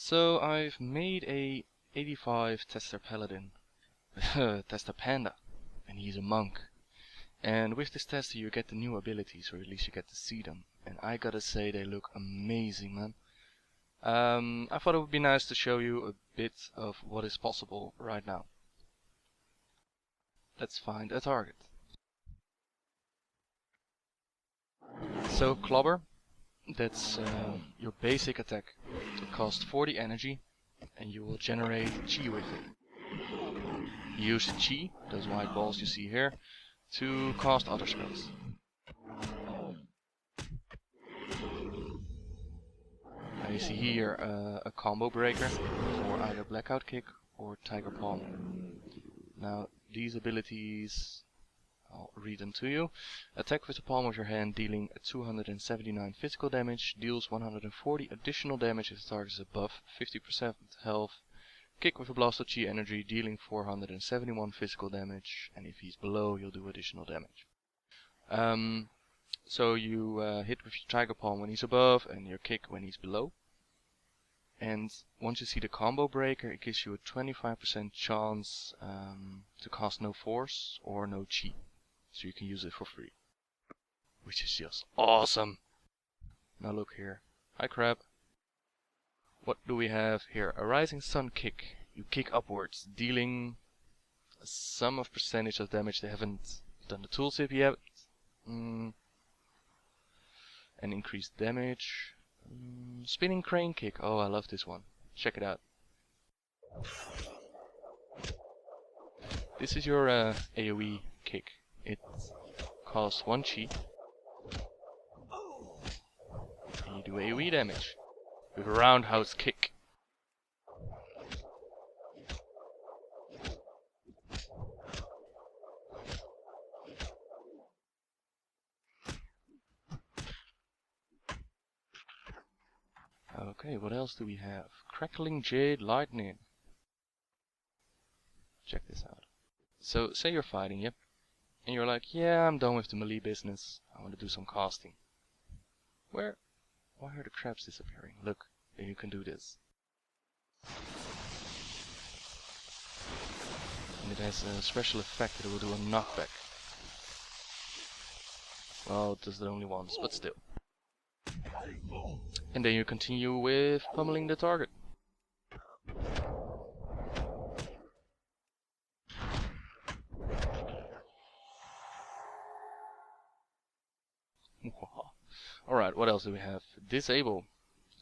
So I've made a 85 Tester Paladin, Tester Panda, and he's a monk. And with this tester you get the new abilities, or at least you get to see them. And I gotta say they look amazing, man. I thought it would be nice to show you a bit of what is possible right now. Let's find a target. So Clobber, that's your basic attack. It costs 40 energy and you will generate chi with it. Use chi, those white balls you see here, to cast other spells. Now you see here a combo breaker for either Blackout Kick or Tigereye Palm. Now these abilities, I'll read them to you. Attack with the palm of your hand, dealing 279 physical damage, deals 140 additional damage if the target is above 50% health. Kick with a blast of chi energy, dealing 471 physical damage, and if he's below you'll do additional damage. So you hit with your Tigereye Palm when he's above and your kick when he's below. And once you see the combo breaker, it gives you a 25% chance to cast no force or no chi. So you can use it for free. Which is just awesome! Now look here. Hi crab. What do we have here? A Rising Sun Kick. You kick upwards, dealing a sum of percentage of damage. They haven't done the tooltip yet. And increased damage. Spinning Crane Kick. Oh, I love this one. Check it out. This is your AoE kick. It costs 1 chi. And you do AoE damage with a roundhouse kick. Okay, what else do we have? Crackling Jade Lightning. Check this out. So, say you're fighting, yep. And you're like, yeah, I'm done with the melee business. I want to do some casting. Why are the crabs disappearing? Look, then you can do this. And it has a special effect that it will do a knockback. Well, it does it only once, but still. And then you continue with pummeling the target. Alright, what else do we have? Disable.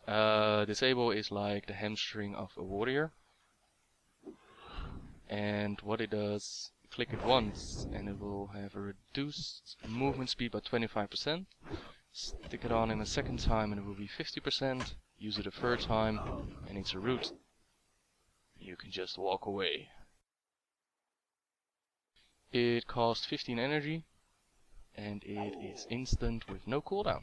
Disable is like the hamstring of a warrior. And what it does, click it once and it will have a reduced movement speed by 25%. Stick it on in a second time and it will be 50%. Use it a third time and it's a root. You can just walk away. It costs 15 energy and it is instant with no cooldown.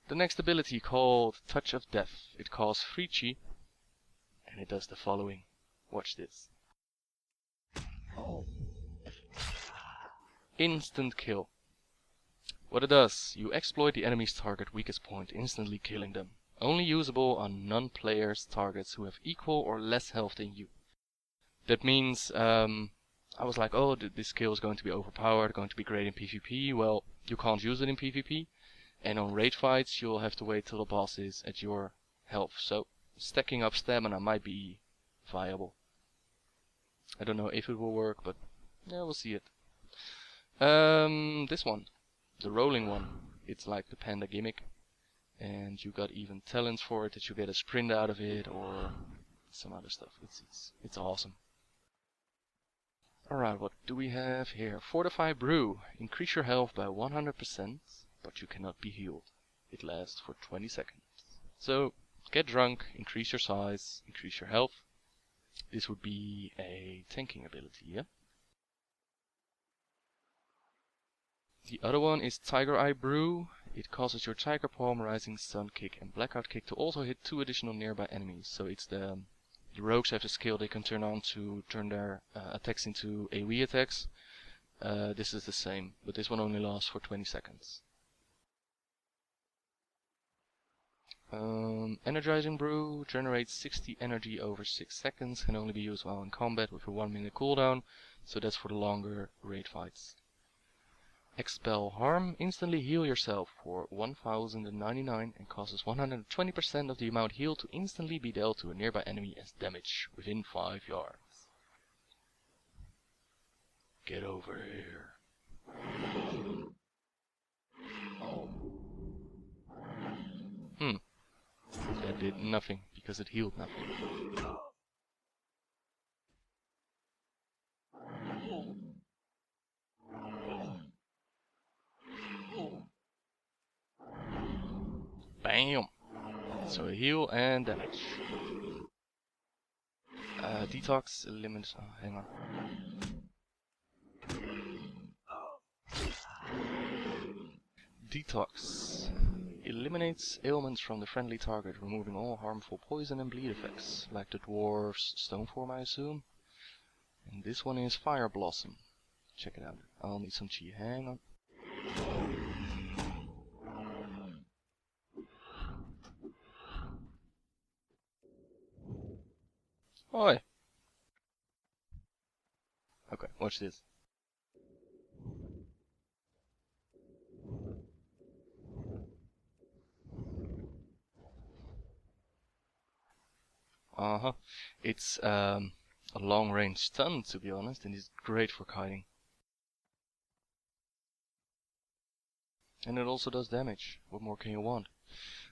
The next ability, called Touch of Death. It costs 3 chi and it does the following. Watch this. Instant kill. What it does, you exploit the enemy's target weakest point, instantly killing them. Only usable on non-players targets who have equal or less health than you. That means, I was like, oh, this skill is going to be overpowered, going to be great in PvP. Well, you can't use it in PvP. And on raid fights, you'll have to wait till the boss is at your health. So, stacking up stamina might be viable. I don't know if it will work, but yeah, we'll see it. This one, the rolling one, it's like the panda gimmick. And you got even talents for it, that you get a sprint out of it, or some other stuff. It's awesome. Alright, what do we have here? Fortifying Brew. Increase your health by 100%, but you cannot be healed. It lasts for 20 seconds. So, get drunk, increase your size, increase your health. This would be a tanking ability, yeah? The other one is Tigereye Brew. It causes your Tigereye Palm, Rising Sun Kick and Blackout Kick to also hit 2 additional nearby enemies. So it's the rogues have the skill they can turn on to turn their attacks into AoE attacks. this is the same, but this one only lasts for 20 seconds. Energizing Brew generates 60 energy over 6 seconds, can only be used while in combat with a 1-minute cooldown, so that's for the longer raid fights. Expel Harm, instantly heal yourself for 1099 and causes 120% of the amount healed to instantly be dealt to a nearby enemy as damage within 5 yards. Get over here. That did nothing, because it healed nothing. Bam! So a heal and damage. Detox eliminates... Oh, hang on. Detox eliminates ailments from the friendly target, removing all harmful poison and bleed effects, like the dwarf's stone form, I assume. And this one is Fire Blossom. Check it out. I'll need some chi. Hang on. Oi! Okay, watch this. It's a long-range stun, to be honest, and it's great for kiting. And it also does damage. What more can you want?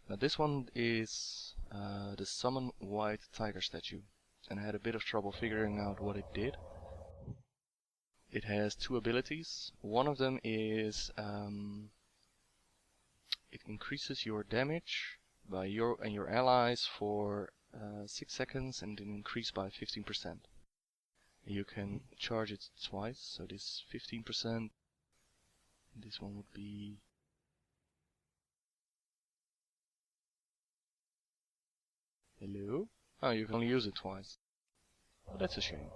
Now this one is the Summon White Tiger statue, and I had a bit of trouble figuring out what it did. It has 2 abilities. One of them is it increases your damage by your and your allies for 6 seconds, and then increase by 15%. You can charge it twice, so this 15%, this one would be... Hello? Oh, you can only use it twice. Oh, that's a shame.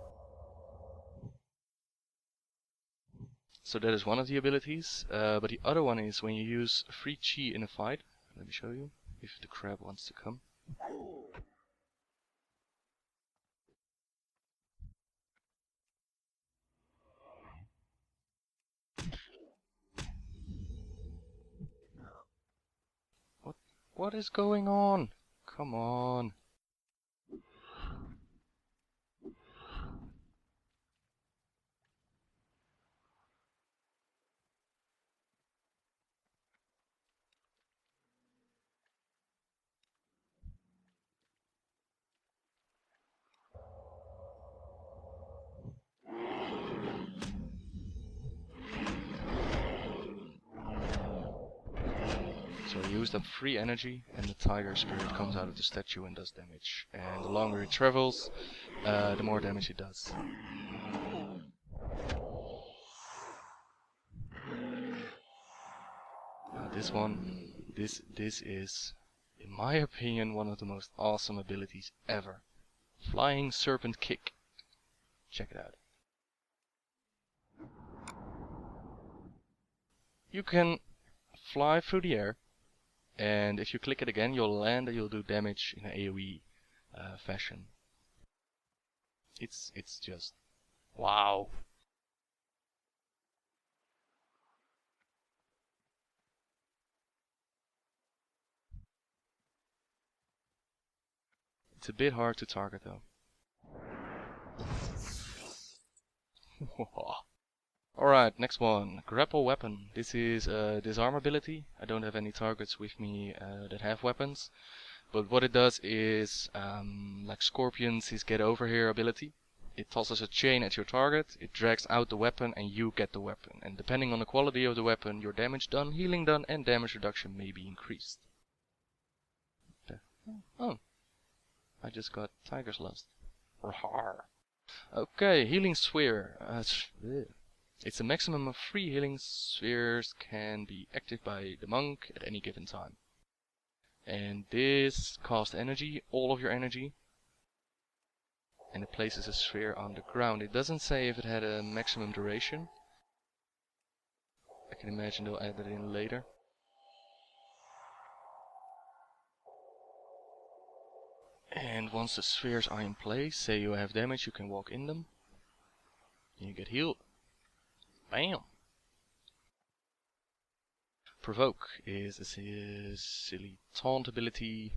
So that is one of the abilities, but the other one is when you use free chi in a fight. Let me show you, if the crab wants to come. What is going on? Come on. So I used up free energy, and the tiger spirit comes out of the statue and does damage. And the longer it travels, the more damage it does. Now this one, this is, in my opinion, one of the most awesome abilities ever. Flying Serpent Kick. Check it out. You can fly through the air, and if you click it again, you'll land and you'll do damage in an AoE fashion. It's just wow. It's a bit hard to target though. Alright, next one. Grapple Weapon. This is a disarm ability. I don't have any targets with me that have weapons. But what it does is, like Scorpion's his Get Over Here ability. It tosses a chain at your target, it drags out the weapon, and you get the weapon. And depending on the quality of the weapon, your damage done, healing done, and damage reduction may be increased. Oh. I just got Tiger's Lust. Rawr. Okay, Healing Sphere. It's a maximum of 3 healing spheres can be active by the monk at any given time. And this costs energy, all of your energy. And it places a sphere on the ground. It doesn't say if it had a maximum duration. can imagine they'll add that in later. And once the spheres are in place, say you have damage, you can walk in them. And you get healed. Bam! Provoke is a silly taunt ability.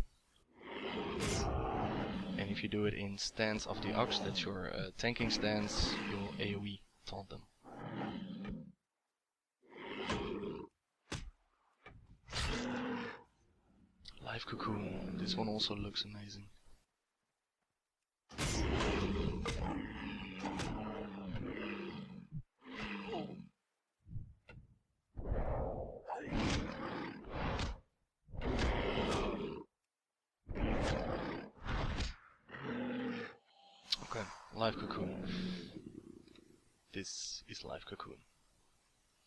And if you do it in stance of the Ox, that's your tanking stance, you'll AoE taunt them. Live Cocoon, this one also looks amazing. Okay, Live Cocoon. This is Live Cocoon.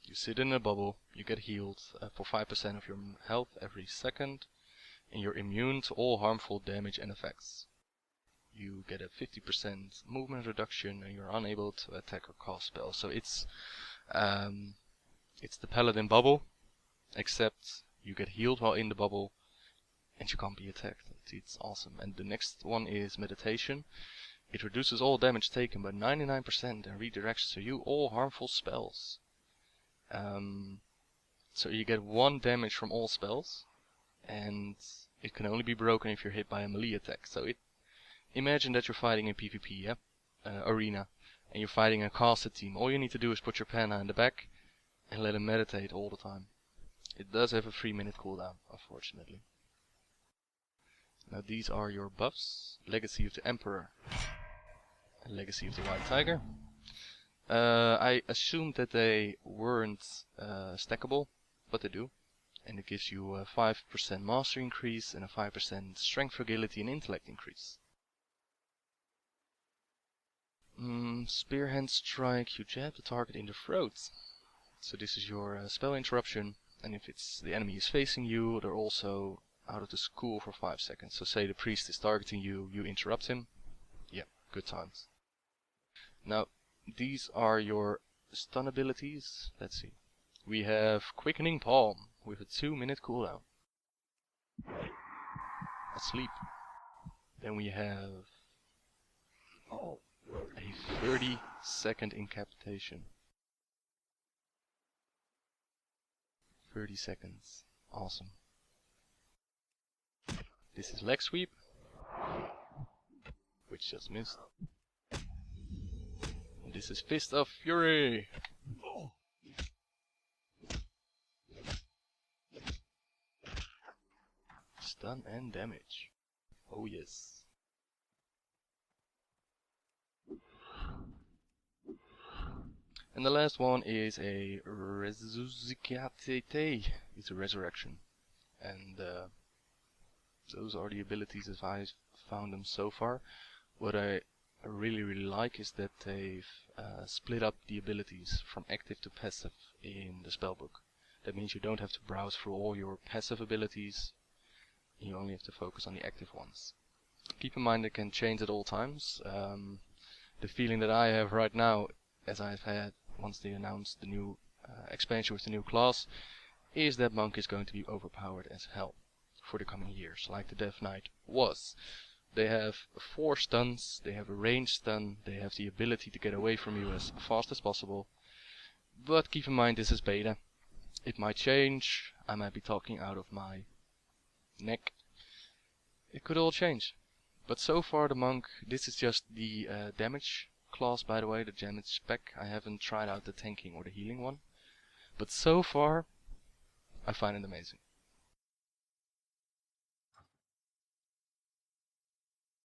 You sit in a bubble, you get healed for 5% of your health every second, and you're immune to all harmful damage and effects. You get a 50% movement reduction, and you're unable to attack or cast spells. So it's the Paladin bubble, except you get healed while in the bubble, and you can't be attacked. It's awesome. And the next one is Meditation. It reduces all damage taken by 99% and redirects to you all harmful spells. So you get 1 damage from all spells, and it can only be broken if you're hit by a melee attack. So imagine that you're fighting in PvP, yeah? Arena, and you're fighting a casted team. All you need to do is put your Pana in the back and let him meditate all the time. It does have a 3-minute cooldown, unfortunately. Now these are your buffs. Legacy of the Emperor and Legacy of the White Tiger. I assumed that they weren't stackable, but they do. And it gives you a 5% mastery increase and a 5% strength, fragility and intellect increase. Spearhand Strike, you jab the target in the throat. So this is your spell interruption, and if the enemy is facing you, they're also out of the school for 5 seconds. So say the priest is targeting you, you interrupt him. Yeah, good times. Now, these are your stun abilities. Let's see. We have Quaking Palm with a 2-minute cooldown. Asleep. Then we have a 30-second incapacitation. 30 seconds. Awesome. This is Leg Sweep, which just missed. And this is Fist of Fury. Stun and damage. Oh yes. And the last one is a Resuscitate. It's a resurrection. And those are the abilities as I've found them so far. What I really like is that they've split up the abilities from active to passive in the spellbook. That means you don't have to browse through all your passive abilities. You only have to focus on the active ones. Keep in mind it can change at all times. The feeling that I have right now, as I've had once they announced the new expansion with the new class, is that Monk is going to be overpowered as hell for the coming years, like the Death Knight was. They have 4 stuns, they have a ranged stun, they have the ability to get away from you as fast as possible. But keep in mind this is beta. It might change, I might be talking out of my neck. It could all change. But so far the Monk, this is just the damage class, by the way, the damage spec. I haven't tried out the tanking or the healing one. But so far I find it amazing.